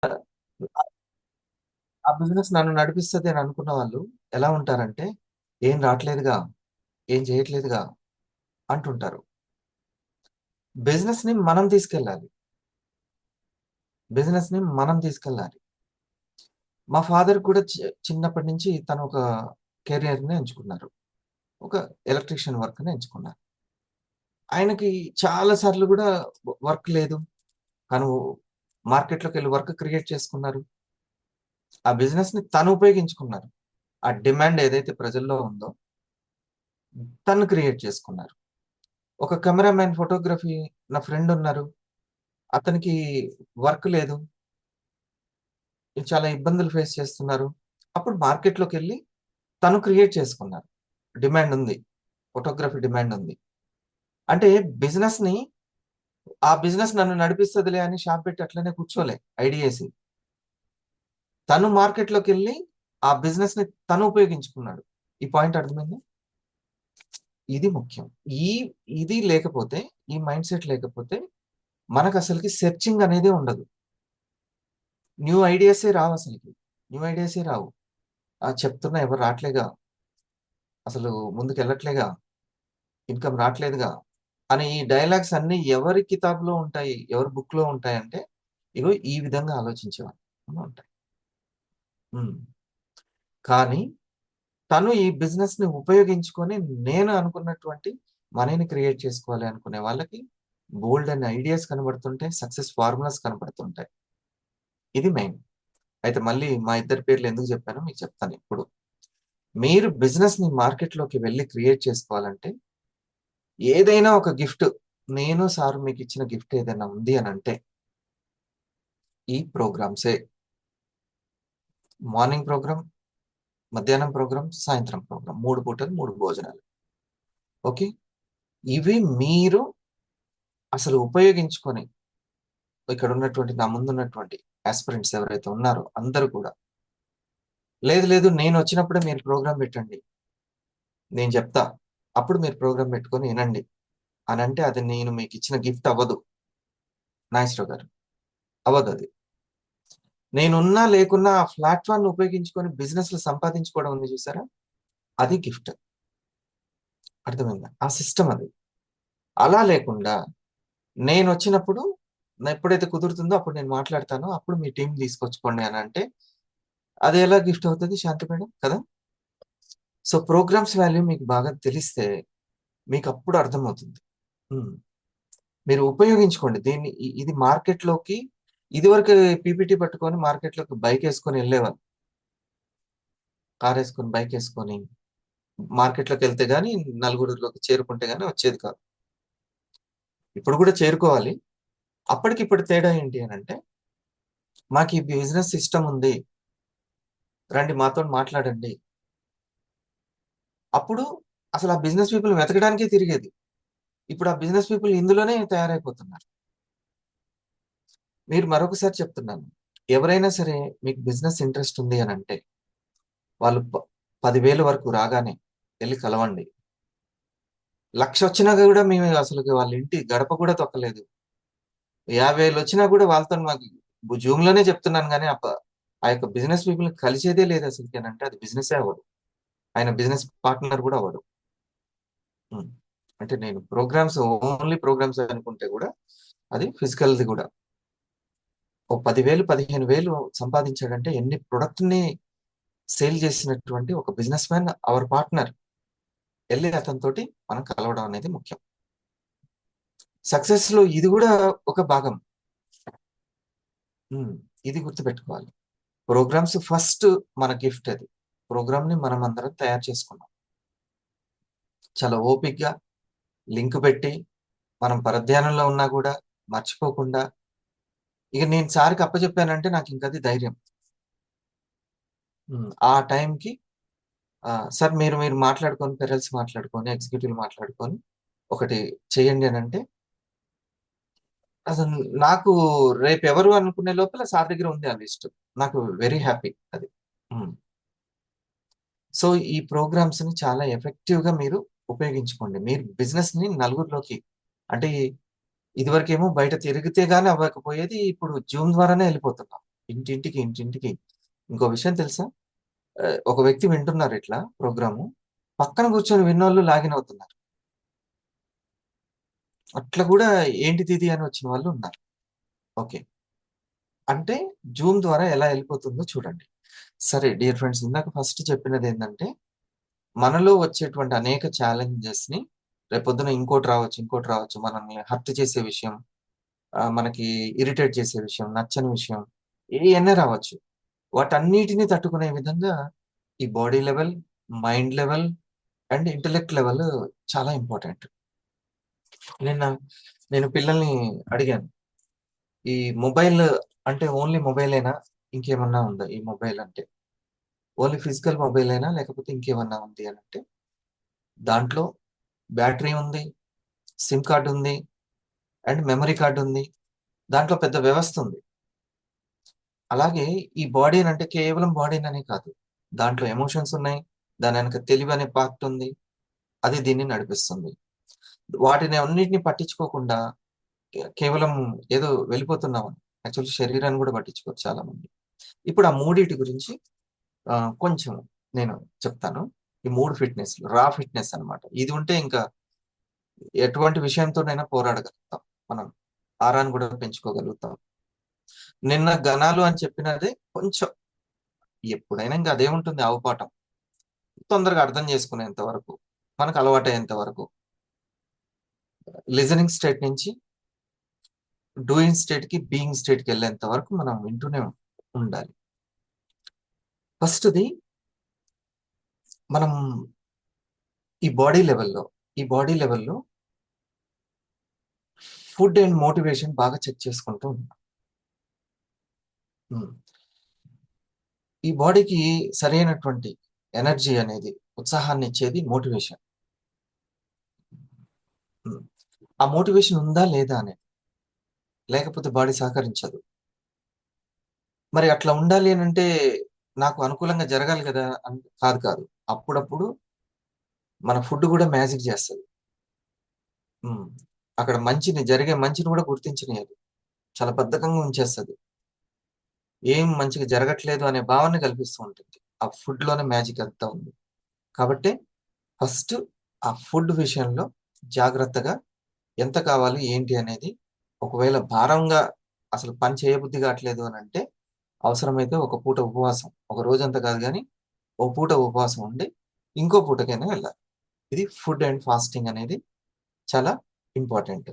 ఆ బిజినెస్ నన్ను నడిపిస్తది అని అనుకున్న వాళ్ళు ఎలా ఉంటారంటే, "ఏం రాట్లేదుగా, ఏం చేయట్లేదుగా" అంటుంటారు. బిజినెస్‌ని మనం తీసుకెళ్ళాలి. బిజినెస్‌ని మనం తీసుకెళ్ళాలి. మా ఫాదర్ కూడా చిన్నప్పటి నుంచి తను ఒక కెరియర్‌ని ఎంచుకున్నారు. ఒక ఎలక్ట్రీషియన్ వర్క్‌ని ఎంచుకున్నారు. ఆయనకి చాలా సార్లు గూడా వర్క్ లేదు. తను మార్కెట్‌లోకెళ్ళి వర్క్ క్రియేట్ చేసుకున్నారు. ఆ బిజినెస్‌ని తను ఉపయోగించుకున్నారు. ఆ డిమాండ్ ఏదైతే ప్రజల్లో ఉందో తను క్రియేట్ చేసుకున్నారు. ఒక కెమెరామాన్ ఫోటోగ్రఫీ నా ఫ్రెండ్ ఉన్నారు. అతనికి వర్క్ లేదు. చాలా ఇబ్బందులు ఫేస్ చేస్తున్నారు. అప్పుడు మార్కెట్‌లోకెళ్ళి తను క్రియేట్ చేసుకున్నారు. డిమాండ్ ఉంది. ఫోటోగ్రఫీ డిమాండ్ ఉంది. అంటే బిజినెస్‌ని ఆ బిజినెస్ నన్ను నడిపిస్తదిలే అని షాప్ పెట్టి అట్లనే కూర్చోలే ఐడియేసి. తను మార్కెట్‌లోకెళ్ళి ఆ బిజినెస్‌ని తను ఉపయోగించుకున్నాడు. ఈ పాయింట్ అర్థమైందా? ఇది ముఖ్యం. ఈ ఇది లేకపోతే, ఈ మైండ్‌సెట్ లేకపోతే మనకసలకి సెర్చింగ్ అనేదే ఉండదు. న్యూ ఐడియాసే రావసలకి. న్యూ ఐడియాసే రావు. చెప్తున్నా ఎవరు రాట్లేగా, అసలు ముందుకెళ్ళట్లేగా, ఇన్‌కమ్ రాట్లేదుగా, అని ఈ డైలాగ్స్ అన్నీ ఎవరి కితాబ్‌లో ఉంటాయి, ఎవరి బుక్‌లో ఉంటాయంటే, ఇగో ఈ విధంగా ఆలోచించేవాళ్ళు ఉంటాయి. హ్మ్. కానీ తను ఈ బిజినెస్‌ని ఉపయోగించుకొని నేను అనుకున్నటువంటి మనీని క్రియేట్ చేసుకోవాలి అనుకునే వాళ్ళకి బోలెడన్ని ఐడియాస్ కనబడుతుంటాయి. సక్సెస్ ఫార్ములాస్ కనపడుతుంటాయి. ఇది మెయిన్. అయితే మళ్ళీ మా ఇద్దరి పేర్లు ఎందుకు చెప్పానో మీకు చెప్తానిప్పుడు. మీరు బిజినెస్‌ని మార్కెట్‌లోకి వెళ్లి క్రియేట్ చేసుకోవాలంటే ఏదైనా ఒక గిఫ్ట్ నేను సార్ మీకిచ్చిన గిఫ్ట్ ఏదైనా ఉంది అనంటే ఈ ప్రోగ్రామ్సే. మార్నింగ్ ప్రోగ్రామ్, మధ్యాహ్నం ప్రోగ్రామ్, సాయంత్రం ప్రోగ్రామ్. 3 పూటలు 3 భోజనాలు. ఓకే. ఇవి మీరు అసలు ఉపయోగించుకొని ఇక్కడున్నటువంటి నా ముందున్నటువంటి యాస్పిరెంట్స్ ఎవరైతే ఉన్నారో అందరూ కూడా, లేదు లేదు నేనొచ్చినప్పుడే మీరు ప్రోగ్రామ్ పెట్టండి. నేను చెప్తా. అప్పుడు మీరు ప్రోగ్రామ్ పెట్టుకొని ఇనండి అనంటే అది నేను మీకిచ్చిన గిఫ్ట్ అవ్వదు నాగేశ్వరరావు గారు. అవ్వదది. నేనున్నా లేకున్నా ఆ ప్లాట్‌ఫార్మ్‌ని ఉపయోగించుకొని బిజినెస్‌లు సంపాదించుకోవడం ఉంది చూసారా? అది గిఫ్ట్. అర్థమైందా? ఆ సిస్టమ్ అది. అలా లేకుండా నేనొచ్చినప్పుడు ఎప్పుడైతే కుదురుతుందో అప్పుడు నేను మాట్లాడతాను. అప్పుడు మీ టీమ్ తీసుకొచ్చుకోండి అనంటే అది ఎలా గిఫ్ట్ అవుతది శాంతి మేడం కదా! సో, ప్రోగ్రామ్స్ వాల్యూ మీకు బాగా తెలిస్తే మీకప్పుడు అర్థమవుతుంది. హ్మ్. మీరు ఉపయోగించుకోండి. దీన్ని ఇది మార్కెట్‌లోకి ఇదివరకు పీపీటీ పట్టుకొని మార్కెట్‌లోకి బైకేసుకొని ఎళ్ళేవాళ్ళు. కారేసుకొని, బైకేసుకొని మార్కెట్‌లోకెళ్తే గాని నలుగురిలోకి చేరుకుంటే గాని వచ్చేది కాదు. ఇప్పుడు గూడా చేరుకోవాలి. అప్పటికిప్పుడు తేడా ఏంటి అనంటే, మాకీ బిజినెస్ సిస్టమ్ ఉంది. రండి మాతోని మాట్లాడండి. అప్పుడు అసలు ఆ బిజినెస్ పీపుల్ వెతకడానికే తిరిగేది. ఇప్పుడు ఆ బిజినెస్ పీపుల్ ఇందులోనే తయారైపోతున్నారు. మీరు మరొకసారి చెప్తున్నాను. ఎవరైనా సరే మీకు బిజినెస్ ఇంట్రెస్ట్ ఉంది అనంటే, వాళ్ళు 10,000 వరకు రాగానే ఎళ్లి కలవండి. 1,00,000 వచ్చినా గూడా మేము అసలకి వాళ్ళ ఇంటి గడప కూడా తొక్కలేదు. 50,000 వచ్చినా గూడా వాళ్ళతోని మాకు జూమ్‌లోనే చెప్తున్నాను గానీ, ఆ యొక్క బిజినెస్ పీపుల్‌ని కలిసేదే లేదసలకి అనంటే అది బిజినెసే అవ్వదు. ఆయన బిజినెస్ పార్ట్నర్ గూడా అవ్వడు. హ్మ్. అంటే నేను ఓన్లీ ప్రోగ్రామ్స్ అనుకుంటే గూడా అది ఫిజికల్‌ది గూడా. ఓ 10,000, 15,000 సంపాదించాడంటే ఎన్ని ప్రొడక్ట్‌ని సేల్ చేసినటువంటి ఒక బిజినెస్ మ్యాన్ అవర్ పార్ట్నర్. ఎళ్లి అతనితోటి మనం కలవడం అనేది ముఖ్యం. సక్సెస్‌లో ఇది గూడా ఒక భాగం. హ్మ్. ఇది గుర్తుపెట్టుకోవాలి. ప్రోగ్రామ్స్ ఫస్ట్ మన గిఫ్ట్ అది. ప్రోగ్రామ్‌ని మనమందరం తయారు చేసుకున్నాం. చాలా ఓపికగా లింక్ పెట్టి, మనం పరధ్యానంలో ఉన్నా గూడా మర్చిపోకుండా, ఇక నేను సార్‌కి అప్పజెప్పానంటే నాకింకది ధైర్యం. ఆ టైంకి సార్ మీరు మీరు మాట్లాడుకొని పెరల్స్ మాట్లాడుకొని, ఎగ్జిక్యూటివ్‌లు మాట్లాడుకొని ఒకటి చేయండి అనంటే, అసలు నాకు రేపెవరు అనుకునే లోపల సార్ దగ్గర ఉంది ఆ లిస్ట్. నాకు వెరీ హ్యాపీ అది. హ్మ్. సో, ఈ ప్రోగ్రామ్స్‌ని చాలా ఎఫెక్టివ్‌గా మీరు ఉపయోగించుకోండి. మీరు బిజినెస్‌ని నలుగురిలోకి అంటే ఇదివరకేమో బయట తిరిగితే గాని అవ్వకపోయేది. ఇప్పుడు జూమ్ ద్వారానే ఎళ్ళిపోతున్నాం. ఇంటింటికి. ఇంకో విషయం తెలుసా? ఒక వ్యక్తి వింటున్నారు ఇట్లా ప్రోగ్రాము. పక్కన కూర్చొని విన్నోళ్ళు లాగిన్ అవుతున్నారు. అట్లా కూడా ఏంటిది ఇది అని వచ్చిన వాళ్ళు ఉన్నారు. ఓకే. అంటే జూమ్ ద్వారా ఎలా వెళ్ళిపోతుందో చూడండి. సరే డియర్ ఫ్రెండ్స్, ఇందాక ఫస్ట్ చెప్పినది ఏంటంటే, మనలో వచ్చేటువంటి అనేక ఛాలెంజెస్ ని రేపొద్దున ఇంకోటి రావచ్చు, మనల్ని హర్ట్ చేసే విషయం, మనకి ఇరిటేట్ చేసే విషయం, నచ్చని విషయం, ఏయన్నా రావచ్చు. వాటన్నిటిని తట్టుకునే విధంగా ఈ body level, mind level and intellect level చాలా ఇంపార్టెంట్. నిన్న నేను పిల్లల్ని అడిగాను, ఈ మొబైల్ అంటే ఓన్లీ మొబైలేనా, ఇంకేమన్నా ఉందా ఈ మొబైల్ అంటే? ఓన్లీ ఫిజికల్ మొబైలేనా లేకపోతే ఇంకేమన్నా ఉంది అని అంటే, దాంట్లో బ్యాటరీ ఉంది, సిమ్ కార్డ్ ఉంది అండ్ మెమరీ కార్డ్ ఉంది. దాంట్లో పెద్ద వ్యవస్థ ఉంది. అలాగే ఈ బాడీ అంటే కేవలం బాడీననే కాదు, దాంట్లో ఎమోషన్స్ ఉన్నాయి, దాని వెనక తెలివి అనే పార్ట్ ఉంది, అది దీన్ని నడిపిస్తుంది. వాటిని అన్నిటిని పట్టించుకోకుండా కేవలం ఏదో వెళ్ళిపోతున్నాం. యాక్చువల్లీ శరీరాన్ని కూడా పట్టించుకోరు చాలా మంది. ఇప్పుడు ఆ మూడిటి గురించి కొంచెం నేను చెప్తాను. ఈ 3 ఫిట్‌నెస్‌లు రా ఫిట్‌నెస్ అన్నమాట. ఇది ఉంటే ఇంకా ఎటువంటి విషయంతోనైనా పోరాడగలుగుతాం మనం. ఆరాన్ని కూడా పెంచుకోగలుగుతాం. నిన్న గణాలు అని చెప్పినది కొంచెం, ఎప్పుడైనా ఇంకా అదేముంటుంది ఆవుపాఠం. తొందరగా అర్థం చేసుకునేంత వరకు, మనకు అలవాటయ్యేంత వరకు. లిజనింగ్ స్టేట్ నుంచి డూయింగ్ స్టేట్‌కి, బీయింగ్ స్టేట్‌కి వెళ్ళేంత వరకు మనం వింటూనే ఉండాలి. ఫస్ట్‌ది మనం ఈ బాడీ లెవెల్‌లో ఫుడ్ అండ్ మోటివేషన్ బాగా చెక్ చేసుకుంటూ ఉంటాం. హ్మ్. ఈ బాడీకి సరైనటువంటి ఎనర్జీ అనేది, ఉత్సాహాన్ని ఇచ్చేది మోటివేషన్. హ్మ్. ఆ మోటివేషన్ ఉందా లేదా అనేది, లేకపోతే బాడీ సహకరించదు. మరి అట్లా ఉండాలి అనంటే నాకు అనుకూలంగా జరగాలి కదా! కాదు. అప్పుడప్పుడు మన ఫుడ్ కూడా మ్యాజిక్ చేస్తది. హ్మ్. అక్కడ జరిగే మంచిని కూడా గుర్తించనీయదు. చాలా బద్ధకంగా ఉంచేస్తది. ఏం మంచిగా జరగట్లేదు అనే భావన కల్పిస్తూ ఉంటుంది. ఆ ఫుడ్‌లోనే మ్యాజిక్ అంతా ఉంది. కాబట్టే ఫస్ట్ ఆ ఫుడ్ విషయంలో జాగ్రత్తగా ఎంత కావాలి ఏంటి అనేది, ఒకవేళ భారంగా అసలు పని చేయబుద్ధి కావట్లేదు అనంటే, అవసరమైతే ఒక పూట ఉపవాసం. ఒక రోజంతా కాదు గానీ, ఓ పూట ఉపవాసం ఉండి, ఇంకో పూటకైనా వెళ్ళాలి. ఇది ఫుడ్ అండ్ ఫాస్టింగ్ అనేది చాలా ఇంపార్టెంట్.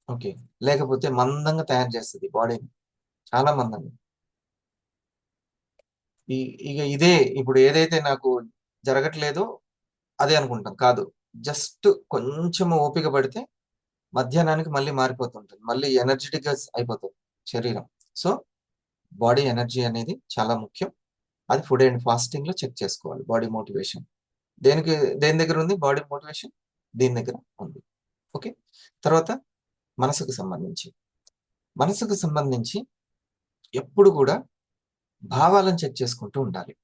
ఓకే. లేకపోతే మందంగా తయారు చేస్తది బాడీని. చాలా మందంగా. ఈ ఇగ ఇదే ఇప్పుడు ఏదైతే నాకు జరగట్లేదో అదే అనుకుంటాం. కాదు. జస్ట్ కొంచెం ఓపిక పడితే మధ్యాహ్నానికి మళ్ళీ మారిపోతుంటుంది. మళ్ళీ ఎనర్జిటిక్‌గా అయిపోతది శరీరం. సో, బాడీ ఎనర్జీ అనేది చాలా ముఖ్యం. అది ఫుడ్ అండ్ ఫాస్టింగ్‌లో చెక్ చేసుకోవాలి బాడీ మోటివేషన్. దేనికి దేని దగ్గర ఉంది బాడీ మోటివేషన్? దీని దగ్గర ఉంది. ఓకే. తర్వాత మనసుకు సంబంధించి. మనసుకు సంబంధించి ఎప్పుడు కూడా భావాలను చెక్ చేసుకుంటూ ఉండాలి.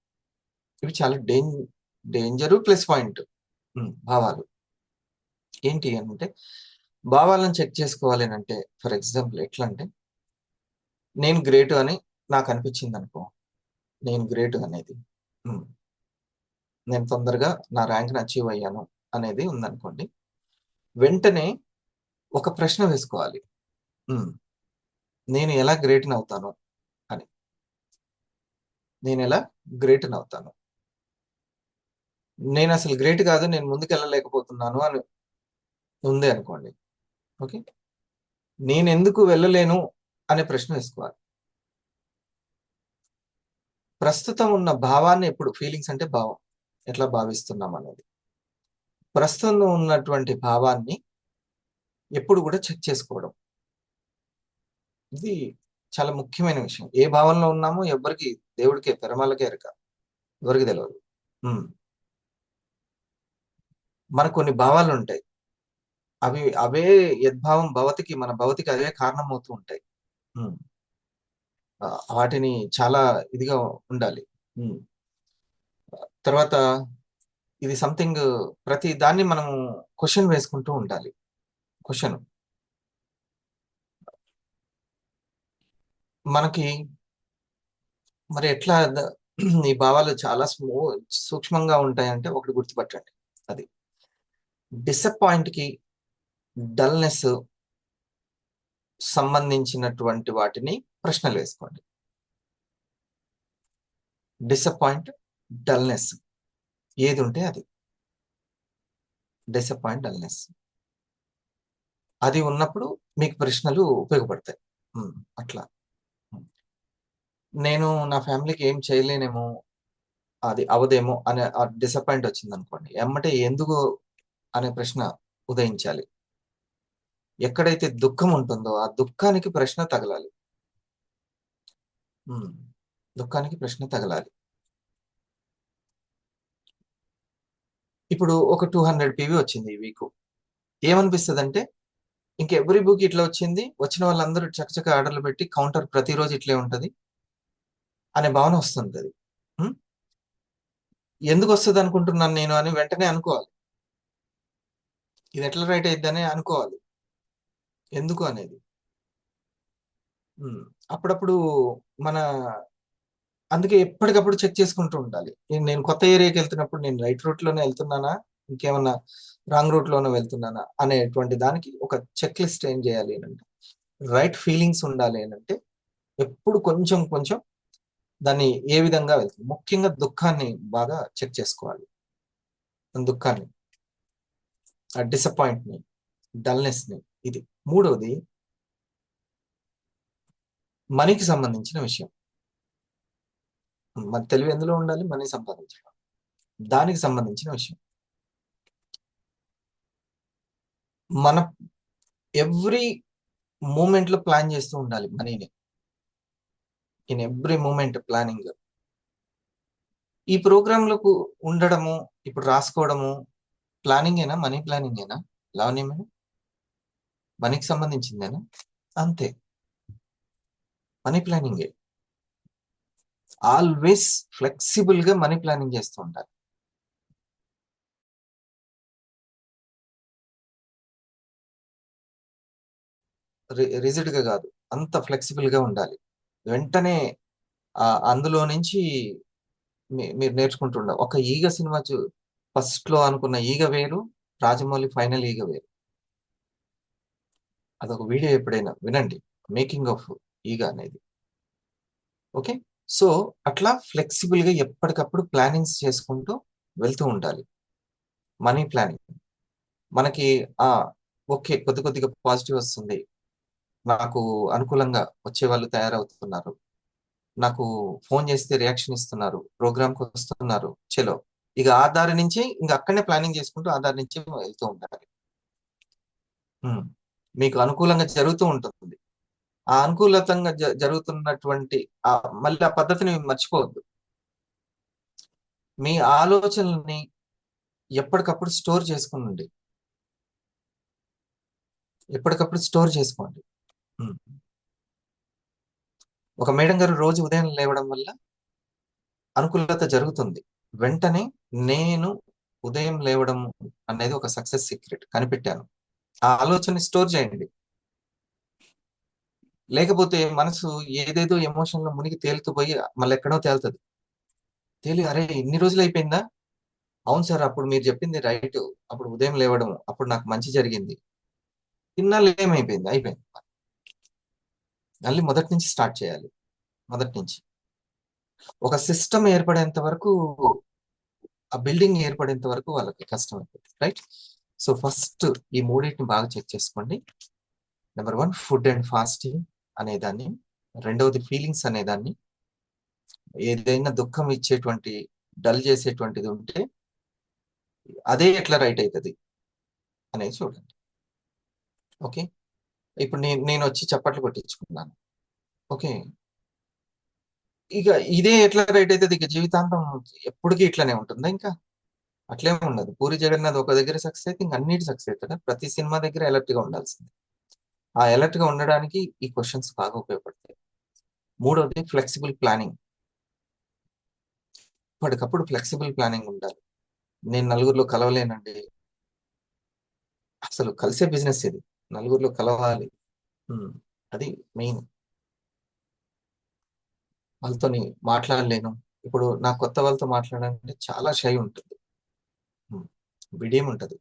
ఇవి చాలా డేంజరు ప్లస్ పాయింట్. భావాలు. ఏంటి అనంటే, భావాలను చెక్ చేసుకోవాలి అనంటే, ఫర్ ఎగ్జాంపుల్ ఎట్లంటే, నేను గ్రేటు అని నాకనిపించిందనుకో, నేను గ్రేటు అనేది. హ్మ్. నేను తొందరగా నా ర్యాంక్‌ని అచీవ్ అయ్యాను అనేది ఉందనుకోండి. వెంటనే ఒక ప్రశ్న వేసుకోవాలి. హ్మ్. నేను ఎలా గ్రేట్‌నవుతాను అని. నేనెలా గ్రేట్‌నవుతాను? నేనసలు గ్రేట్ కాదు, నేను ముందుకెళ్ళలేకపోతున్నాను అని ఉంది అనుకోండి. ఓకే. నేనెందుకు వెళ్ళలేను అనే ప్రశ్న వేసుకోవాలి. ప్రస్తుతం ఉన్న భావాన్ని ఎప్పుడు, ఫీలింగ్స్ అంటే భావం. ఎట్లా భావిస్తున్నాం అనేది. ప్రస్తుతం ఉన్నటువంటి భావాన్ని ఎప్పుడు కూడా చెక్ చేసుకోవడం. ఇది చాలా ముఖ్యమైన విషయం. ఏ భావంలో ఉన్నామో ఎవ్వరికీ, దేవుడికే పెరమాళ్ళకే ఎరక. ఎవరికీ తెలవదు. హ్మ్. మనకు కొన్ని భావాలుంటాయి. అవే యద్భావం భవతికి, మన భవతికి అవే కారణమవుతూ ఉంటాయి. హ్మ్. వాటిని చాలా ఇదిగా ఉండాలి. హ్మ్. తర్వాత ఇది సంథింగ్, ప్రతి దాన్ని మనం క్వెషన్ వేసుకుంటూ ఉండాలి. క్వెషన్. మనకి మరి ఎట్లా ఈ భావాలు చాలా సూక్ష్మంగా ఉంటాయంటే ఒకటి గుర్తుపట్టండి. అది డిసప్పాయింట్ కి డల్నెస్ సంబంధించినటువంటి వాటిని ప్రశ్నలు వేసుకోండి. డిసప్పాయింట్, డల్నెస్ ఏది ఉంటే అది. డిసప్పాయింట్, డల్నెస్ అది ఉన్నప్పుడు మీకు ప్రశ్నలు ఉపయోగపడతాయి. అట్లా నేను నా ఫ్యామిలీకి ఏం చేయలేనేమో, అది అవదేమో అనే డిసప్పాయింట్ వచ్చింది అనుకోండి, ఎమ్మటే ఎందుకు అనే ప్రశ్న ఉదయించాలి. ఎక్కడైతే దుఃఖం ఉంటుందో ఆ దుఃఖానికి ప్రశ్న తగలాలి. దుఃఖానికి ప్రశ్న తగలాలి. ఇప్పుడు ఒక 200 పీవీ వచ్చింది ఈ వీక్. ఏమనిపిస్తుంది అంటే, ఇంకెవ్రీ బుక్ ఇట్లా వచ్చింది, వచ్చిన వాళ్ళందరూ చకచక ఆర్డర్లు పెట్టి కౌంటర్ ప్రతిరోజు ఇట్లే ఉంటది అనే భావన వస్తుంది. అది ఎందుకు వస్తుంది అనుకుంటున్నాను నేను అని వెంటనే అనుకోవాలి. ఇది ఎట్లా రైట్ అయిద్దని అనుకోవాలి ఎందుకు అనేది. అప్పుడప్పుడు మన అందుకే ఎప్పటికప్పుడు చెక్ చేసుకుంటూ ఉండాలి. నేను కొత్త ఏరియాకి వెళ్తున్నప్పుడు నేను రైట్ రూట్ లోనే వెళ్తున్నానా, ఇంకేమన్నా రాంగ్ రూట్ లోనే వెళ్తున్నానా అనేటువంటి దానికి ఒక చెక్ లిస్ట్ ఏం చేయాలి అంటే, రైట్ ఫీలింగ్స్ ఉండాలి అంటే ఎప్పుడు కొంచెం కొంచెం దాన్ని ఏ విధంగా వెళ్తుంది. ముఖ్యంగా దుఃఖాన్ని బాగా చెక్ చేసుకోవాలి. దుఃఖాన్ని, ఆ డిసప్పాయింట్ ని, డల్నెస్ ని. ఇది మూడవది మనీకి సంబంధించిన విషయం. మన తెలివి ఎందులో ఉండాలి? మనీ సంపాదించడం. దానికి సంబంధించిన విషయం. మన ఎవ్రీ మూమెంట్ లో ప్లాన్ చేస్తూ ఉండాలి మనీని. In every moment planning. ఈ ప్రోగ్రాంలకు ఉండడము, ఇప్పుడు రాసుకోవడము ప్లానింగ్ ఏనా? మనీ ప్లానింగ్ ఏనా? లావణ్యమేనా? మనీకి సంబంధించిందేనా? అంతే, మనీ ప్లానింగే. ఆల్వేస్ ఫ్లెక్సిబుల్ గా మనీ ప్లానింగ్ చేస్తూ ఉండాలి. రిజిడ్ గా కాదు, అంత ఫ్లెక్సిబుల్ గా ఉండాలి. వెంటనే అందులో నుంచి మీరు నేర్చుకుంటుండాలి. ఒక ఈగ సినిమా ఫస్ట్ లో అనుకున్న ఈగ వేరు, రాజమౌళి ఫైనల్ ఈగ వేరు. అదొక వీడియో ఎప్పుడైనా వినండి, మేకింగ్ ఆఫ్ ఈగ అనేది. ఓకే, సో అట్లా ఫ్లెక్సిబుల్ గా ఎప్పటికప్పుడు ప్లానింగ్స్ చేసుకుంటూ వెళ్తూ ఉండాలి. మనీ ప్లానింగ్ మనకి ఓకే, కొద్ది కొద్దిగా పాజిటివ్ వస్తుంది, నాకు అనుకూలంగా వచ్చే వాళ్ళు తయారవుతున్నారు, నాకు ఫోన్ చేస్తే రియాక్షన్ ఇస్తున్నారు, ప్రోగ్రామ్కి వస్తున్నారు, చలో ఇక ఆ దారి నుంచి ఇంకా అక్కడనే ప్లానింగ్ చేసుకుంటూ ఆ దారి నుంచి వెళ్తూ ఉండాలి. మీకు అనుకూలంగా జరుగుతూ ఉంటుంది. ఆ అనుకూలతంగా జరుగుతున్నటువంటి మళ్ళీ ఆ పద్ధతిని మర్చిపోవద్దు. మీ ఆలోచనల్ని ఎప్పటికప్పుడు స్టోర్ చేసుకునండి. ఎప్పటికప్పుడు స్టోర్ చేసుకోండి. ఒక మేడం గారు రోజు ఉదయం లేవడం వల్ల అనుకూలత జరుగుతుంది. వెంటనే నేను ఉదయం లేవడం అనేది ఒక సక్సెస్ సీక్రెట్ కనిపెట్టాను. ఆ ఆలోచనని స్టోర్ చేయండి. లేకపోతే మనసు ఏదేదో ఎమోషన్ లో మునిగి తేలుతూ పోయి మళ్ళీ ఎక్కడో తేలుతుంది. అరే ఇన్ని రోజులు అయిపోయిందా? అవును సార్, అప్పుడు మీరు చెప్పింది రైట్, అప్పుడు ఉదయం లేవడం, అప్పుడు నాకు మంచి జరిగింది. ఇన్నాళ్ళు ఏమైపోయింది? అయిపోయింది. మళ్ళీ మొదటి నుంచి స్టార్ట్ చేయాలి. మొదటి నుంచి ఒక సిస్టమ్ ఏర్పడేంత వరకు, ఆ బిల్డింగ్ ఏర్పడేంత వరకు వాళ్ళకి కష్టం అయిపోతుంది. రైట్? సో ఫస్ట్ ఈ మూడింటిని బాగా చెక్ చేసుకోండి. నెంబర్ 1 ఫుడ్ అండ్ ఫాస్టింగ్ అనేదాన్ని, రెండవది ఫీలింగ్స్ అనేదాన్ని, ఏదైనా దుఃఖం ఇచ్చేటువంటి డల్ చేసేటువంటిది ఉంటే అదే ఎట్లా రైట్ అవుతుంది అనేది చూడండి. ఓకే, ఇప్పుడు నేను వచ్చి చప్పట్లు కొట్టించుకున్నాను. ఓకే, ఇక ఇదే ఎట్లా రైట్ అవుతుంది? ఇక జీవితాంతం ఎప్పటికీ ఇట్లానే ఉంటుందా? ఇంకా అట్లేం ఉండదు. పూరి జగన్నాథ్ ఒక దగ్గర సక్సెస్ అయితే ఇంక అన్నిటి సక్సెస్ అవుతాడు. ప్రతి సినిమా దగ్గర అలర్ట్ గా ఉండాల్సింది. ఆ అలర్ట్ గా ఉండడానికి ఈ క్వశ్చన్స్ బాగా ఉపయోగపడతాయి. మూడవది ఫ్లెక్సిబుల్ ప్లానింగ్. ఇప్పటికప్పుడు ఫ్లెక్సిబుల్ ప్లానింగ్ ఉండాలి. నేను నలుగురిలో కలవలేనండి, అసలు కలిసే బిజినెస్ ఇది, నలుగురిలో కలవాలి. అది మెయిన్. వాళ్ళతోని మాట్లాడలేను. ఇప్పుడు నా కొత్త వాళ్ళతో మాట్లాడాలంటే చాలా షై ఉంటుంది. బిడియం ఉంటది.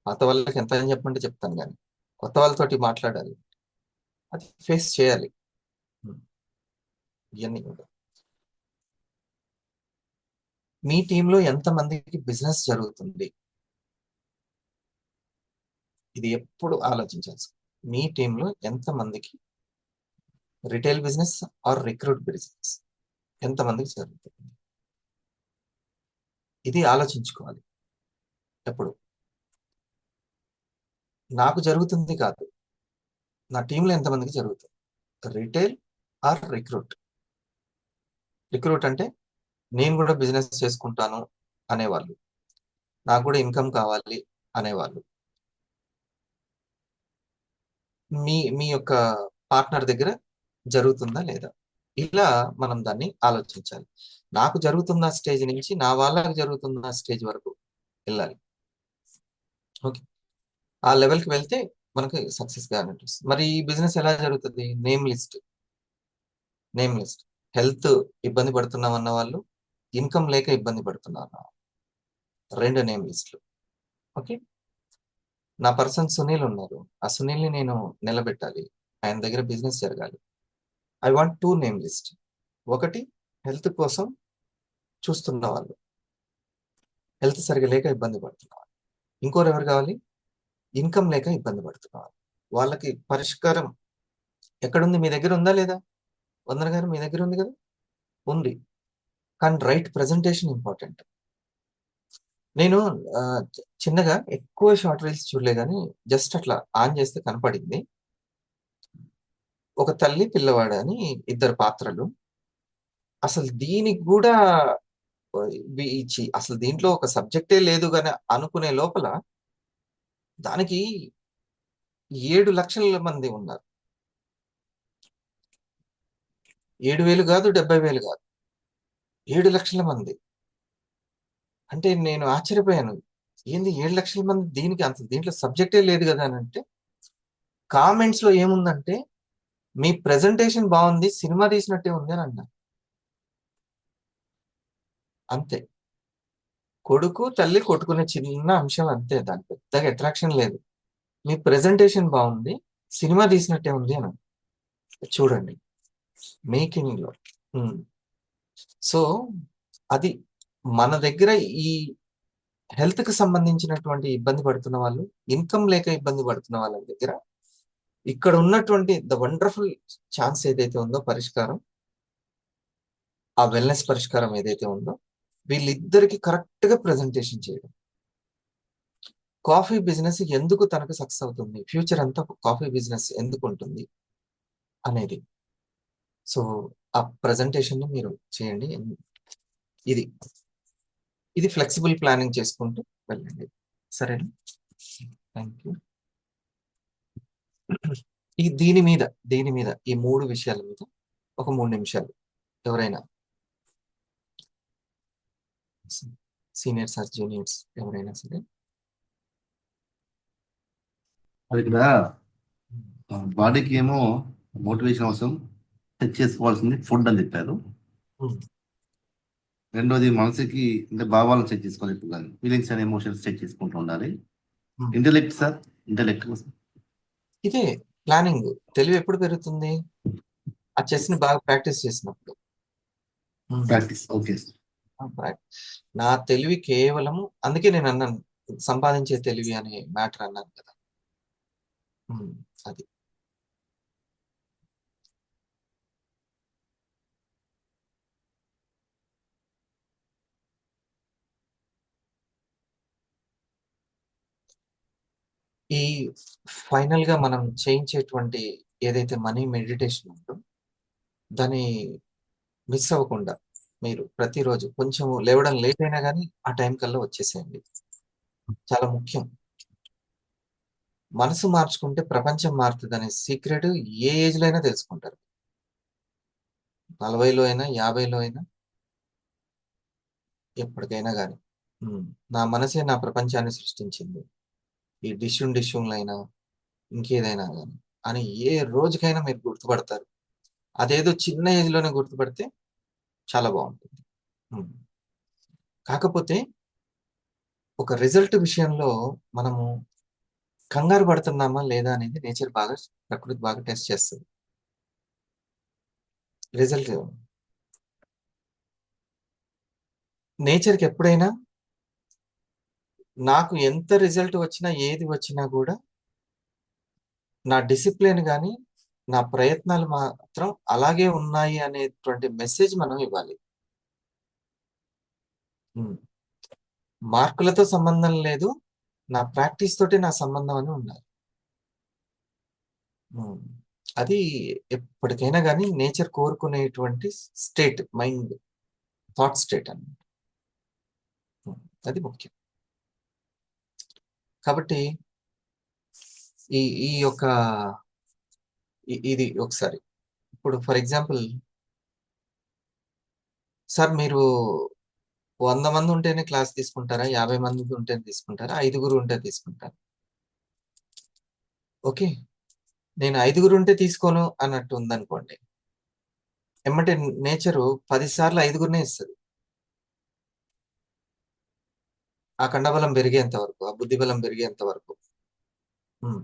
పాత వాళ్ళకి ఎంత అని చెప్పమంటే చెప్తాను గానీ, కొత్త వాళ్ళతోటి మాట్లాడాలి. అది ఫేస్ చేయాలి. హ్మ్. ఇయన్నీ కూడా. మీ టీమ్‌లో ఎంతమందికి బిజినెస్ జరుగుతుంది? ఇది ఎప్పుడు ఆలోచించాల్సి. మీ టీమ్‌లో ఎంతమందికి retail business are recruit business ఎంతమందికి జరుగుతుంది? ఇది ఆలోచించుకోవాలి ఎప్పుడు. నాకు జరుగుతుంది కాదు. నా టీమ్‌లో ఎంతమందికి జరుగుతుంది? Retail are recruit. రిక్రూట్ అంటే నేను కూడా బిజినెస్ చేసుకుంటాను అనేవాళ్ళు. నాకు కూడా ఇన్‌కమ్ కావాలి అనేవాళ్ళు. మీ మీ యొక్క పార్ట్నర్ దగ్గర జరుగుతుందా లేదా? ఇలా మనం దాన్ని ఆలోచించాలి. నాకు జరుగుతున్న స్టేజ్ నుంచి నా వాళ్ళకి జరుగుతున్న స్టేజ్ వరకు వెళ్ళాలి. ఓకే. ఆ లెవెల్‌కి వెళ్తే మనకి సక్సెస్ గ్యారంటీ వస్తుంది. మరి ఈ బిజినెస్ ఎలా జరుగుతది? Name list. Name list. Health ఇబ్బంది పడుతున్నామన్న వాళ్ళు, ఇన్‌కమ్ లేక ఇబ్బంది పడుతున్నారు. 2 నేమ్ లిస్ట్‌లు. ఓకే. నా పర్సన్ సునీల్ ఉన్నారు. ఆ సునీల్‌ని నేను నిలబెట్టాలి. ఆయన దగ్గర బిజినెస్ జరగాలి. I want 2 name list. ఒకటి హెల్త్ కోసం చూస్తున్న వాళ్ళు. హెల్త్ సరిగ్గా లేక ఇబ్బంది పడుతున్నవాళ్ళు. ఇంకోరు ఎవరు కావాలి? ఇన్‌కమ్ లేక ఇబ్బంది పడుతున్నవాళ్ళు. వాళ్ళకి పరిష్కారం ఎక్కడుంది? మీ దగ్గర ఉందా లేదా? వందన గారు మీ దగ్గర ఉంది కదా? ఉంది. కానీ రైట్ ప్రెజెంటేషన్ ఇంపార్టెంట్. నేను చిన్నగా ఎక్కువ షార్ట్ రీల్స్ చూడలే గానీ, జస్ట్ అట్లా ఆన్ చేస్తే కనపడింది. ఒక తల్లి, పిల్లవాడు అని ఇద్దరు పాత్రలు. అసలు దీనికి గూడా అసలు దీంట్లో ఒక సబ్జెక్టే లేదు గాని అనుకునే లోపల దానికి 7,00,000 మంది ఉన్నారు. 7,000 గాదు, 70,000 గాదు. 7,00,000 మంది. అంటే నేను ఆశ్చర్యపోయాను. ఏంది 7,00,000 మంది దీనికి దీంట్లో సబ్జెక్టే లేదు గదా! అనంటే కామెంట్స్‌లో ఏముందంటే, "మీ ప్రెజెంటేషన్ బావుంది. సినిమా తీసినట్టే ఉంది" అని అన్నారు. అంతే. కొడుకు, తల్లి కొట్టుకునే చిన్న అంశం అంతే. దానికి పెద్దగా అట్రాక్షన్ లేదు. "మీ ప్రెజెంటేషన్ బావుంది. సినిమా తీసినట్టే ఉంది" అని. చూడండి. మేకింగ్‌లో. హ్మ్. సో, అది మన దగ్గర ఈ హెల్త్‌కి సంబంధించినటువంటి ఇబ్బంది పడుతున్న వాళ్ళు, ఇన్‌కమ్ లేక ఇబ్బంది పడుతున్న వాళ్ళ దగ్గర ఇక్కడ ఉన్నటువంటి వండర్‌ఫుల్ ఛాన్స్ ఏదైతే ఉందో పరిష్కారం, ఆ వెల్‌నెస్ పరిష్కారం ఏదైతే ఉందో, వీళ్ళిద్దరికీ కరెక్ట్‌గా ప్రెజెంటేషన్ చేయడం. కాఫీ బిజినెస్ ఎందుకు తనకు సక్సెస్ అవుతుంది? ఫ్యూచర్ అంతా కాఫీ బిజినెస్ ఎందుకుంటుంది? అనేది. సో, ఆ ప్రెజెంటేషన్‌ని మీరు చేయండి. ఇది. ఇది ఫ్లెక్సిబుల్ ప్లానింగ్ చేసుకుంటూ వెళ్ళండి. సరేనా? Thank you. దీని మీద, దీని మీద ఈ 3 విషయాల మీద ఒక 3 నిమిషాలు ఎవరైనా సీనియర్స్ ఆర్ జూనియర్స్ ఎవరైనా సరే. అది ఇక్కడ బాడీకి ఏమో మోటివేషన్ అవసరం, సెట్ చేసుకోవాల్సింది ఫుడ్ అని చెప్పారు. హ్మ్. రెండోది మనసుకి అంటే భావాలను సెట్ చేసుకోవాలి, ఇప్పుడు కానీ ఫీలింగ్స్ అండ్ ఎమోషన్స్ సెట్ చేసుకుంటూ ఉండాలి. హ్మ్. ఇంటెలెక్ట్ సార్, ఇంటెలెక్ట్ ఇదే ప్లానింగ్. తెలివి ఎప్పుడు పెరుగుతుంది? ఆ చెస్‌ని బాగా ప్రాక్టీస్ చేసినప్పుడు. హ్మ్. ప్రాక్టీస్. ఓకే. ఆ! నా తెలివి కేవలము అందుకే నేనన్నాను. సంపాదించే తెలివి అనే మ్యాటర్ అన్నాను కదా! హ్మ్. అది. ఈ ఫైనల్‌గా మనం చేయించేటువంటి ఏదైతే మనీ మెడిటేషన్ ఉందో, దాన్ని మిస్ అవ్వకుండా మీరు ప్రతిరోజు కొంచెం లేవడం లేట్ అయినా గానీ, ఆ టైం కల్లా వచ్చేసేయండి. చాలా ముఖ్యం. మనసు మార్చుకుంటే ప్రపంచం మారుతదనే సీక్రెట్ ఏ ఏజ్‌లో అయినా తెలుసుకుంటారు. 40లో అయినా, 50లో అయినా, ఎప్పటికైనా గానీ. హ్మ్. నా మనసే నా ప్రపంచాన్ని సృష్టించింది. ఈ డిష్యూమ్‌లైనా, ఇంకేదైనా గానీ, అని ఏ రోజుకైనా మీరు గుర్తుపడతారు. అదేదో చిన్న ఏజ్‌లోనే గుర్తుపడితే చాలా బాగుంటుంది. ఉమ్. కాకపోతే ఒక రిజల్ట్ విషయంలో మనము కంగారు పడుతున్నామా లేదా అనేది ప్రకృతి బాగా టెస్ట్ చేస్తుంది. రిజల్ట్ నేచర్కి ఎప్పుడైనా నాకు ఎంత రిజల్ట్ వచ్చినా ఏది వచ్చినా కూడా నా డిసిప్లిన్ కానీ నా ప్రయత్నాలు మాత్రం అలాగే ఉన్నాయి అనేటువంటి మెసేజ్ మనం ఇవ్వాలి. ఉమ్. మార్కులతో సంబంధం లేదు, నా ప్రాక్టీస్ తోటి నా సంబంధం అని ఉండాలి. ఉమ్. అది ఎప్పటికైనా కానీ నేచర్ కోరుకునేటువంటి స్టేట్, మైండ్ థాట్ స్టేట్ అన్నమాట. అది ముఖ్యం. కాబట్టి ఈ ఈ యొక్క ఇది ఒకసారి ఇప్పుడు ఫర్ ఎగ్జాంపుల్ సార్ మీరు 100 మంది ఉంటేనే క్లాస్ తీసుకుంటారా, 50 మంది ఉంటేనే తీసుకుంటారా, 5గురు ఉంటే తీసుకుంటారా? ఓకే, నేను 5గురు ఉంటే తీసుకోను అన్నట్టు ఉందనుకోండి, ఎమ్మటే నేచరు 10 సార్లు 5గురినే ఇస్తుంది. ఆ కండబలం పెరిగేంత వరకు, ఆ బుద్ధి బలం పెరిగేంత వరకు. ఉమ్.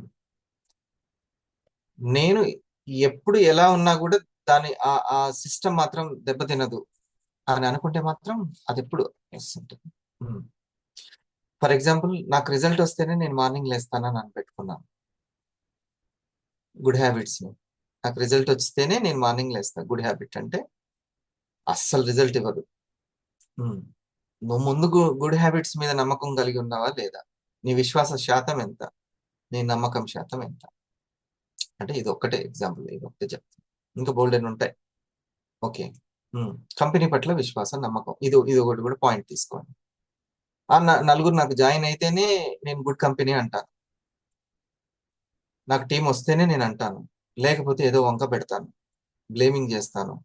నేను ఎప్పుడు ఎలా ఉన్నా కూడా దాని ఆ సిస్టమ్ మాత్రం దెబ్బతినదు అని అనుకుంటే మాత్రం అది ఎప్పుడు వస్తుంటుంది. ఫర్ ఎగ్జాంపుల్ నాకు రిజల్ట్ వస్తేనే నేను మార్నింగ్ లేస్తానని అని పెట్టుకున్నాను గుడ్ హ్యాబిట్స్ ని. నాకు రిజల్ట్ వస్తేనే నేను మార్నింగ్ లేస్తాను. గుడ్ హ్యాబిట్ అంటే అస్సలు రిజల్ట్ ఇవ్వదు. ఉమ్. నువ్వు ముందు గుడ్ హ్యాబిట్స్ మీద నమ్మకం కలిగి ఉన్నావా లేదా, నీ విశ్వాస శాతం ఎంత, నీ నమ్మకం శాతం ఎంత? అంటే ఇది ఒక్కటే ఎగ్జాంపుల్, ఇది ఒకటే చెప్తాను, ఇంకా బోల్డెన్ ఉంటాయి. ఓకే. కంపెనీ పట్ల విశ్వాసం, నమ్మకం, ఇది ఒకటి కూడా పాయింట్ తీసుకోండి. నలుగురు నాకు జాయిన్ అయితేనే నేను గుడ్ కంపెనీ అంటాను, నాకు టీం వస్తేనే నేను అంటాను, లేకపోతే ఏదో వంక పెడతాను, బ్లేమింగ్ చేస్తాను.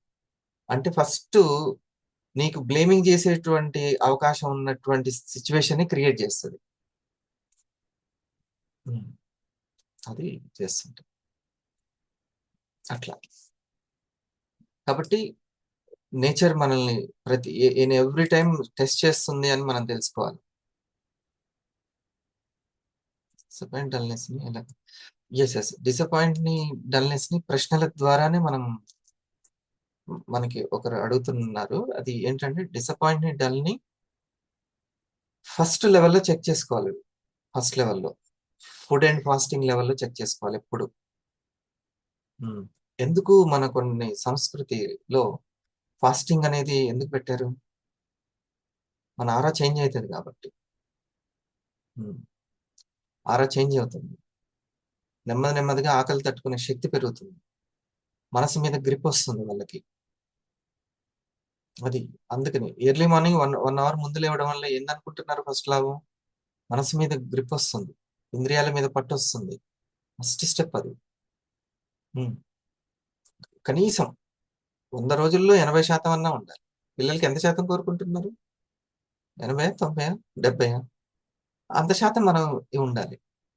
అంటే ఫస్ట్ నీకు బ్లేమింగ్ చేసేటువంటి అవకాశం ఉన్నటువంటి సిచ్యువేషన్ ని క్రియేట్ చేస్తుంది. ఉమ్. అది చేస్తుంటుంది అట్లా. కాబట్టి నేచర్ మనల్ని ఇన్ ఎవ్రీ టైం టెస్ట్ చేస్తుంది అని మనం తెలుసుకోవాలి. డిసప్పాయింట్ డల్నెస్ ని ఎలా డిసప్పాయింట్ ని డల్నెస్ ని ప్రశ్నల ద్వారానే మనకి ఒకరు అడుగుతున్నారు. అది ఏంటంటే డిసప్పాయింట్ ని డల్ ని ఫస్ట్ లెవెల్లో చెక్ చేసుకోవాలి. ఫస్ట్ లెవెల్లో ఫుడ్ అండ్ ఫాస్టింగ్ లెవెల్లో చెక్ చేసుకోవాలి ఎప్పుడు. ఉమ్. ఎందుకు మన కొన్ని సంస్కృతిలో ఫాస్టింగ్ అనేది ఎందుకు పెట్టారు? మన ఆరా చేంజ్ అవుతుంది కాబట్టి. ఉమ్. ఆరా చేంజ్ అవుతుంది, నెమ్మదిగా ఆకలి తట్టుకునే శక్తి పెరుగుతుంది, మనసు మీద గ్రిప్ వస్తుంది వాళ్ళకి. అది అందుకని ఎర్లీ మార్నింగ్ 1 అవర్ ముందు లేవడం వల్ల ఏందనుకుంటున్నారు? ఫస్ట్ లాభం మనసు మీద గ్రిప్ వస్తుంది, ఇంద్రియాల మీద పట్టు వస్తుంది. ఫస్ట్ స్టెప్ అది. ఉమ్. కనీసం 100 రోజుల్లో 80% అన్నా ఉండాలి. పిల్లలకి ఎంత శాతం కోరుకుంటున్నారు? 80, 90, 70? అంత శాతం మనం ఉండాలి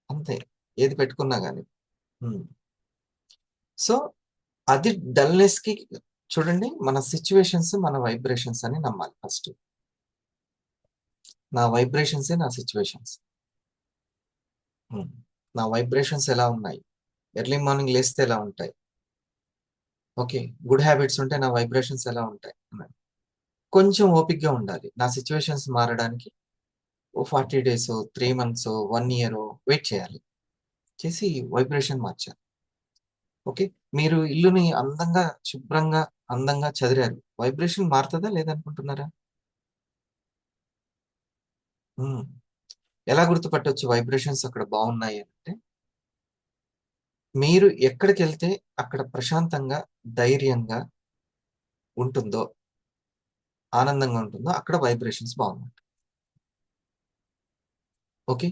అంతే, ఏది పెట్టుకున్నా కానీ. సో అది డల్నెస్ కి చూడండి, మన సిచ్యువేషన్స్ మన వైబ్రేషన్స్ అని నమ్మాలి ఫస్ట్. నా వైబ్రేషన్సే నా సిచ్యువేషన్స్. నా వైబ్రేషన్స్ ఎలా ఉన్నాయి, ఎర్లీ మార్నింగ్ లేస్తే ఎలా ఉంటాయి, ఓకే, గుడ్ హ్యాబిట్స్ ఉంటే నా వైబ్రేషన్స్ ఎలా ఉంటాయి అన్నది. కొంచెం ఓపిక్గా ఉండాలి. నా సిచ్యువేషన్స్ మారడానికి 40 days, 3 months, 1 year వెయిట్ చేయాలి, చేసి వైబ్రేషన్ మార్చాలి. ఓకే, మీరు ఇల్లుని అందంగా శుభ్రంగా అందంగా చదిరారు, వైబ్రేషన్ మారుతుందా లేదనుకుంటున్నారా? ఉమ్. ఎలా గుర్తుపట్టవచ్చు వైబ్రేషన్స్ అక్కడ బాగున్నాయి అంటే, మీరు ఎక్కడికి వెళ్తే అక్కడ ప్రశాంతంగా ధైర్యంగా ఉంటుందో, ఆనందంగా ఉంటుందో అక్కడ వైబ్రేషన్స్ బాగున్నాయి. ఓకే,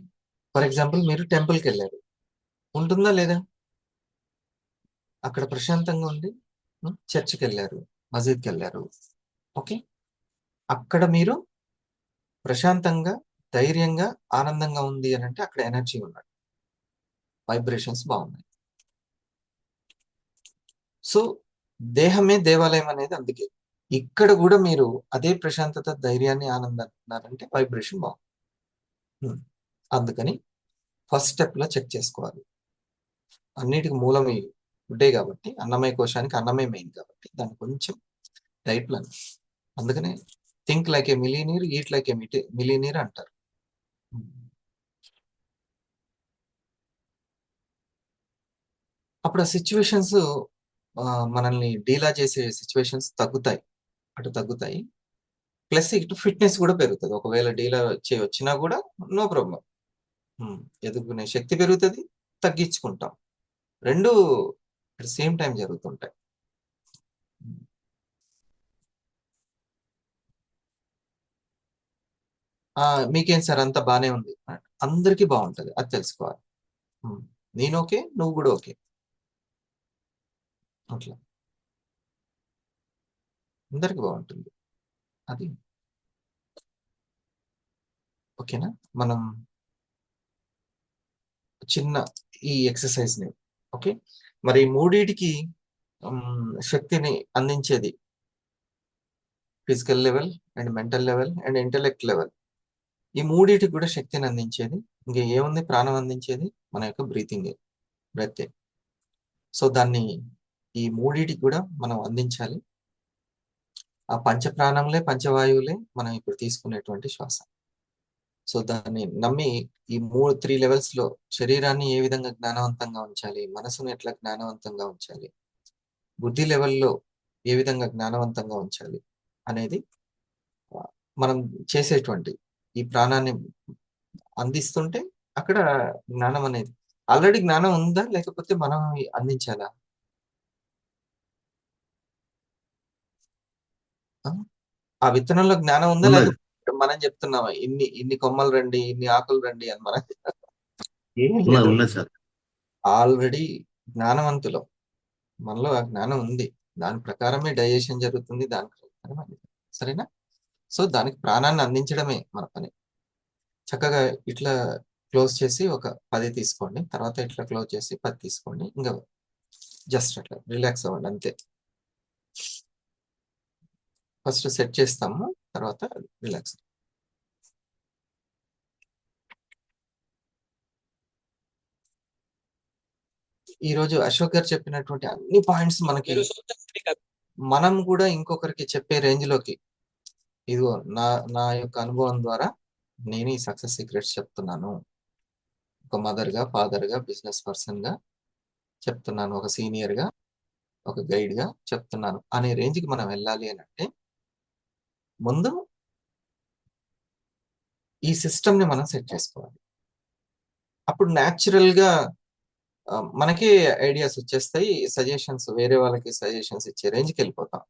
ఫర్ ఎగ్జాంపుల్ మీరు టెంపుల్కి వెళ్ళారు, ఉంటుందా లేదా? అక్కడ ప్రశాంతంగా ఉంది. చర్చ్కి వెళ్ళారు, మసీద్కి వెళ్ళారు, ఓకే, అక్కడ మీరు ప్రశాంతంగా ధైర్యంగా ఆనందంగా ఉంది అని అంటే అక్కడ ఎనర్జీ ఉన్నాడు, వైబ్రేషన్స్ బాగున్నాయి. సో దేహమే దేవాలయం అనేది అందుకే. ఇక్కడ కూడా మీరు అదే ప్రశాంతత, ధైర్యాన్ని, ఆనందాన్ని ఉన్నారంటే వైబ్రేషన్ బాగుంది. అందుకని ఫస్ట్ స్టెప్ లో చెక్ చేసుకోవాలి. అన్నిటికి మూలం ఈ ఫుడ్డే కాబట్టి, అన్నమయ కోశానికి అన్నమే మెయిన్ కాబట్టి దాన్ని కొంచెం డైట్ ప్లాన్. అందుకనే think like a millionaire, eat like a millionaire అంటారు. అప్పుడు ఆ సిచ్యువేషన్స్ మనల్ని డీలా చేసే సిచ్యువేషన్స్ తగ్గుతాయి, అటు తగ్గుతాయి. ప్లస్ ఇటు ఫిట్నెస్ కూడా పెరుగుతుంది. ఒకవేళ డీలా వచ్చినా కూడా నో ప్రాబ్లం, ఎదుర్కొనే శక్తి పెరుగుతుంది, తగ్గించుకుంటాం. రెండు అట్ సేమ్ టైం జరుగుతుంటాయి. మీకేం సార్ అంతా బానే ఉంది, అందరికీ బాగుంటది, అది తెలుసుకోవాలి. నేను ఓకే, నువ్వు కూడా ఓకే, అట్లా అందరికి బాగుంటుంది. అది ఓకేనా. మనం చిన్న ఈ ఎక్సర్సైజ్ ని ఓకే. మరి మూడిటికి శక్తిని అందించేది physical level and mental level and intellect level. ఈ మూడిటికి కూడా శక్తిని అందించేది ఇంకా ఏముంది, ప్రాణం అందించేది మన యొక్క బ్రెత్. సో దాన్ని ఈ మూడిటికి కూడా మనం అందించాలి. ఆ పంచ ప్రాణంలే, పంచవాయువులే మనం ఇప్పుడు తీసుకునేటువంటి శ్వాస. సో దాన్ని నమ్మి ఈ 3 లెవెల్స్ లో శరీరాన్ని ఏ విధంగా జ్ఞానవంతంగా ఉంచాలి, మనసును ఎట్లా జ్ఞానవంతంగా ఉంచాలి, బుద్ధి లెవెల్లో ఏ విధంగా జ్ఞానవంతంగా ఉంచాలి అనేది మనం చేసేటువంటి ఈ ప్రాణాన్ని అందిస్తుంటే అక్కడ జ్ఞానం అనేది ఆల్రెడీ జ్ఞానం ఉందా, లేకపోతే మనం అందించాలా? ఆ విత్తనంలో జ్ఞానం ఉందా, ఉన్నది లేకపోతే మనం చెప్తున్నామా ఇన్ని ఇన్ని కొమ్మలు రండి, ఇన్ని ఆకులు రండి అని మనం? ఏమీ ఉన్నది లేదు, ఉన్నది సార్. ఆల్రెడీ జ్ఞానవంతులం, మనలో ఆ జ్ఞానం ఉంది. దాని ప్రకారమే డైజెషన్ జరుగుతుంది, దాని ప్రకారమే. సరేనా. సో దానికి ప్రాణాన్ని అందించడమే మన పని. చక్కగా ఇట్లా క్లోజ్ చేసి ఒక 10 తీసుకోండి, తర్వాత ఇట్లా క్లోజ్ చేసి 10 తీసుకోండి. ఇంకా జస్ట్ అట్లా రిలాక్స్ అవ్వండి అంతే. ఫస్ట్ సెట్ చేస్తాము, తర్వాత రిలాక్స్. ఈరోజు అశోక్ గారు చెప్పినటువంటి అన్ని పాయింట్స్ మనకి మనం కూడా ఇంకొకరికి చెప్పే రేంజ్ లోకి, ఇదిగో నా యొక్క అనుభవం ద్వారా నేను ఈ సక్సెస్ సీక్రెట్స్ చెప్తున్నాను, ఒక మదర్ గా, ఫాదర్ గా, బిజినెస్ పర్సన్ గా చెప్తున్నాను, ఒక సీనియర్ గా, ఒక గైడ్ గా చెప్తున్నాను అనే రేంజ్ కి మనం వెళ్ళాలి అని అంటే ముందు ఈ సిస్టమ్ ని మనం సెట్ చేసుకోవాలి. అప్పుడు న్యాచురల్ గా మనకి ఐడియాస్ వచ్చేస్తాయి, సజెషన్స్, వేరే వాళ్ళకి సజెషన్స్ ఇచ్చే రేంజ్కి వెళ్ళిపోతాం.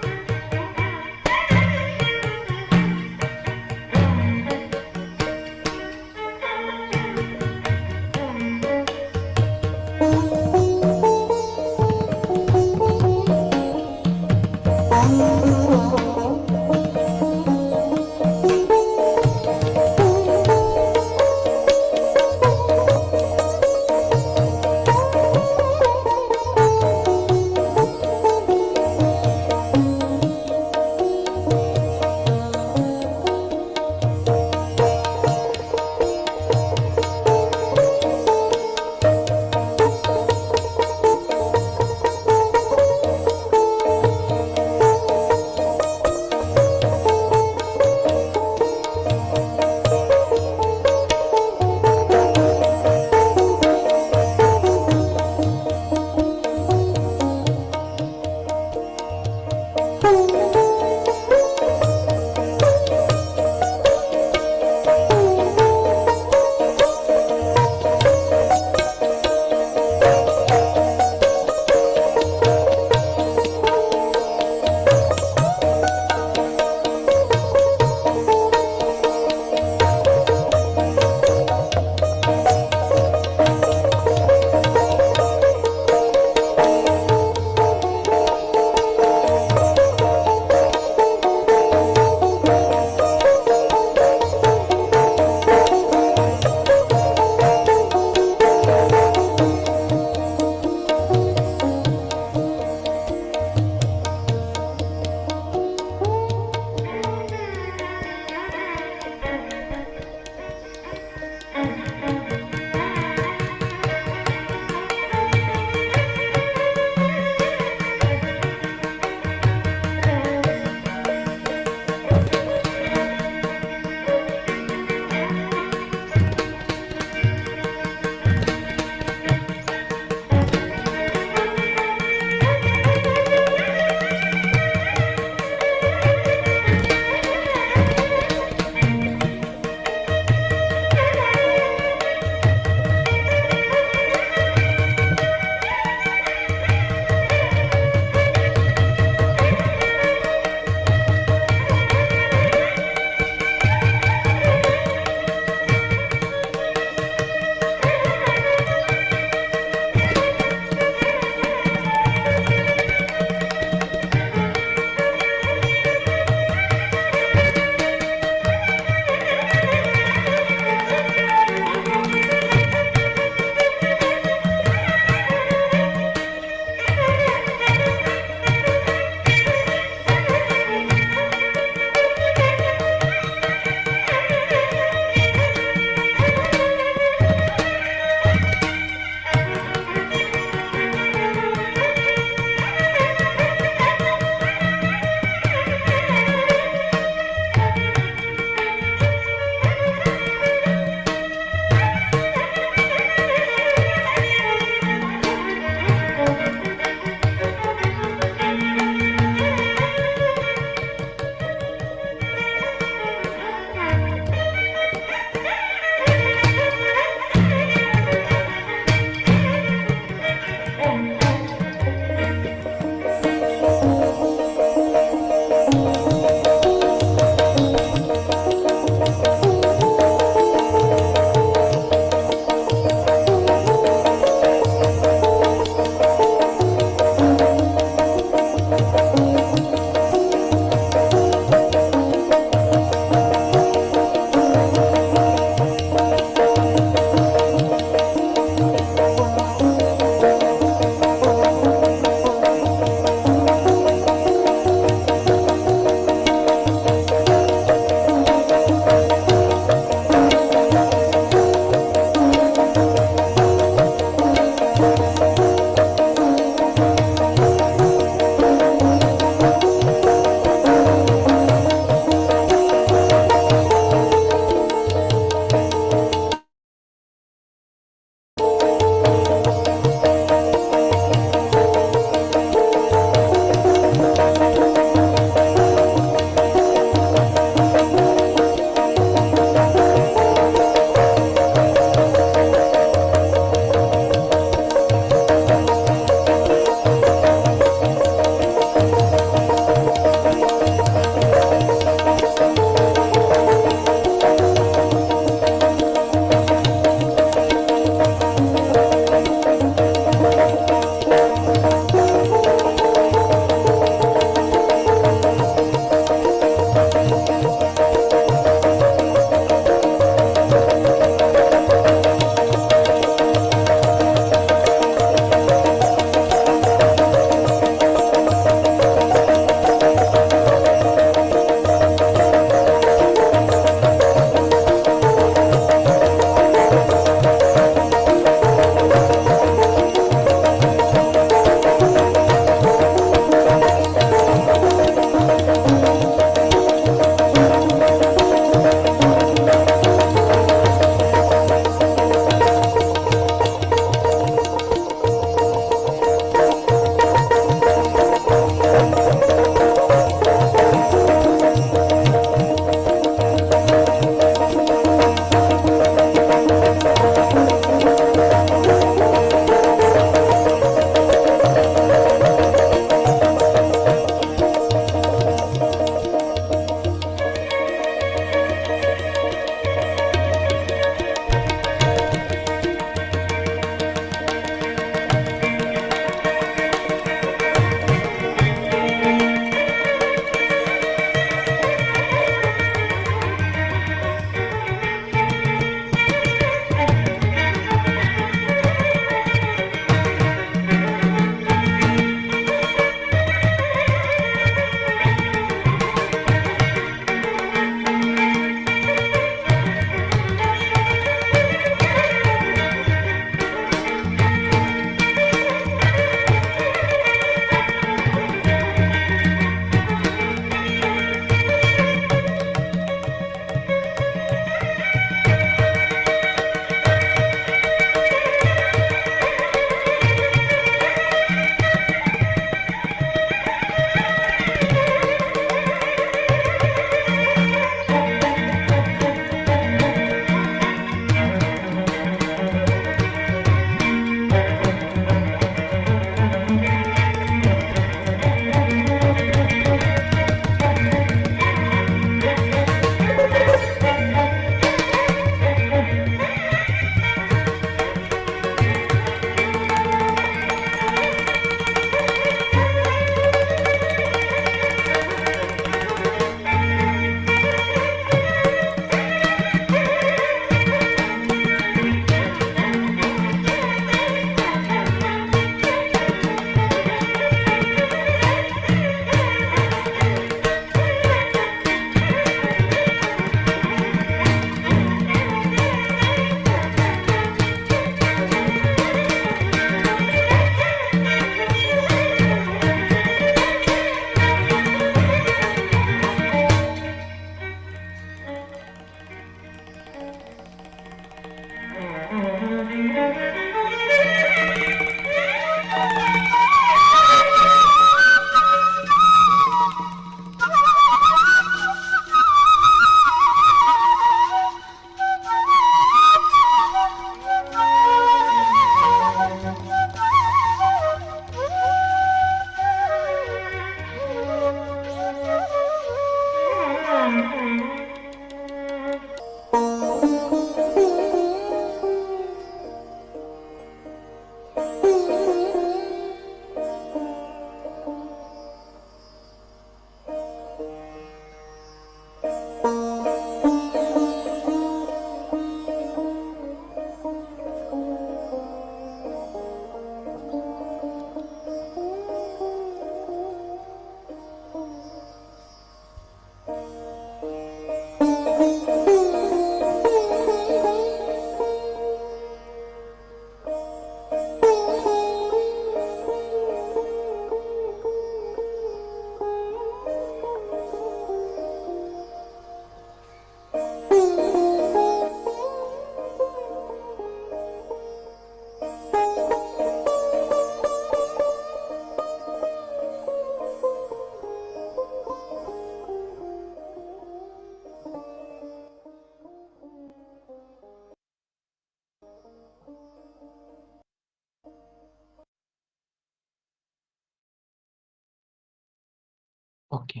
ఓకే.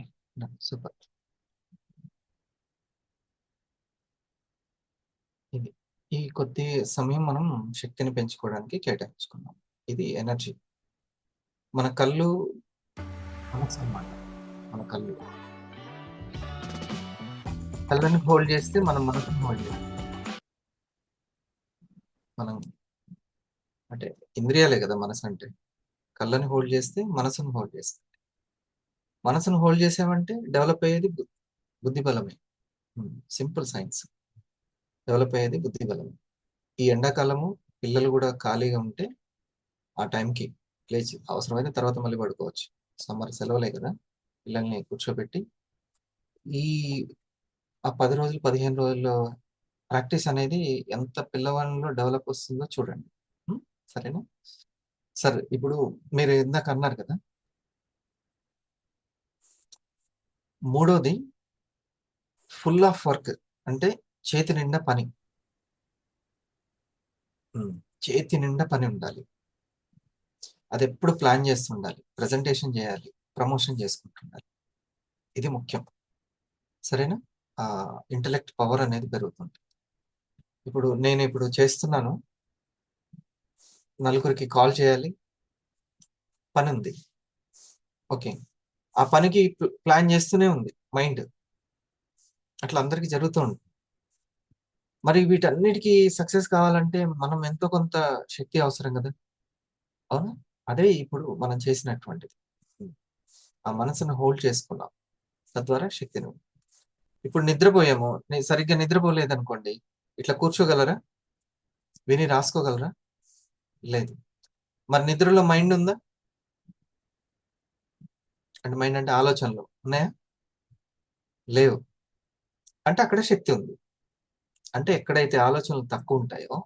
సూపర్. ఇది. ఈ కొద్ది సమయం మనం శక్తిని పెంచుకోవడానికి కేటాయించుకున్నాం. ఇది ఎనర్జీ. మన కళ్ళు మనసనమాట. మన కళ్ళు. కళ్ళని హోల్డ్ చేస్తే మనం మనసుని హోల్డ్ చేస్తాం. మనం అంటే ఇంద్రియాలే కదా మనసంటే. కళ్ళని హోల్డ్ చేస్తే మనసుని హోల్డ్ చేస్తాం. మనసును హోల్డ్ చేసామంటే డెవలప్ అయ్యేది బుద్ధి బలమే. Simple science. డెవలప్ అయ్యేది బుద్ధి బలమే. ఈ ఎండాకాలము పిల్లలు కూడా ఖాళీగా ఉంటే ఆ టైంకి లేచి అవసరమైన తర్వాత మళ్ళీ పడుకోవచ్చు. సమ్మర్ సెలవులే కదా! పిల్లల్ని కూర్చోబెట్టి ఈ ఆ 10 రోజులు, 15 రోజుల్లో ప్రాక్టీస్ అనేది ఎంత పిల్లవాడిలో డెవలప్ వస్తుందో చూడండి. హ్మ్. సరేనా? సరే ఇప్పుడు మీరు ఇందాక అన్నారు కదా! మూడోది ఫుల్ ఆఫ్ వర్క్ అంటే చేతి నిండా పని. హ్మ్. చేతి నిండా పని ఉండాలి. అదెప్పుడు ప్లాన్ చేస్తుండాలి. ప్రెజెంటేషన్ చేయాలి. ప్రమోషన్ చేసుకుంటుండాలి. ఇది ముఖ్యం. సరేనా? ఇంటలెక్ట్ పవర్ అనేది పెరుగుతుంది. ఇప్పుడు నేనిప్పుడు చేస్తున్నాను. నలుగురికి కాల్ చేయాలి. పనుంది. ఓకే. ఆ పనికి ప్లాన్ చేస్తూనే ఉంది మైండ్. అట్లా అందరికి జరుగుతూ ఉంటుంది. మరి వీటన్నిటికి సక్సెస్ కావాలంటే మనం ఎంతో కొంత శక్తి అవసరం గదా! అవునా? అదే ఇప్పుడు మనం చేసినటువంటిది. హ్మ్. ఆ మనసును హోల్డ్ చేసుకున్నాం. తద్వారా శక్తిని ఇప్పుడు నిద్రపోయాము. సరిగ్గా నిద్రపోలేదనుకోండి. ఇట్లా కూర్చోగలరా? విని రాసుకోగలరా? లేదు. మరి నిద్రలో మైండ్ ఉందా? అంటే మైండ్ అంటే ఆలోచనలు ఉన్నాయా? లేవు. అంటే అక్కడ శక్తి ఉంది. అంటే ఎక్కడైతే ఆలోచనలు తక్కువుంటాయో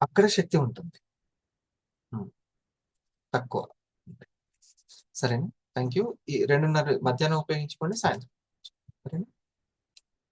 అక్కడ శక్తి ఉంటుంది. హ్మ్. తక్కువ. సరేనా? Thank you. ఈ 2:30 మధ్యాహ్నం ఉపయోగించుకోండి. సాయంత్రం. సరేనా?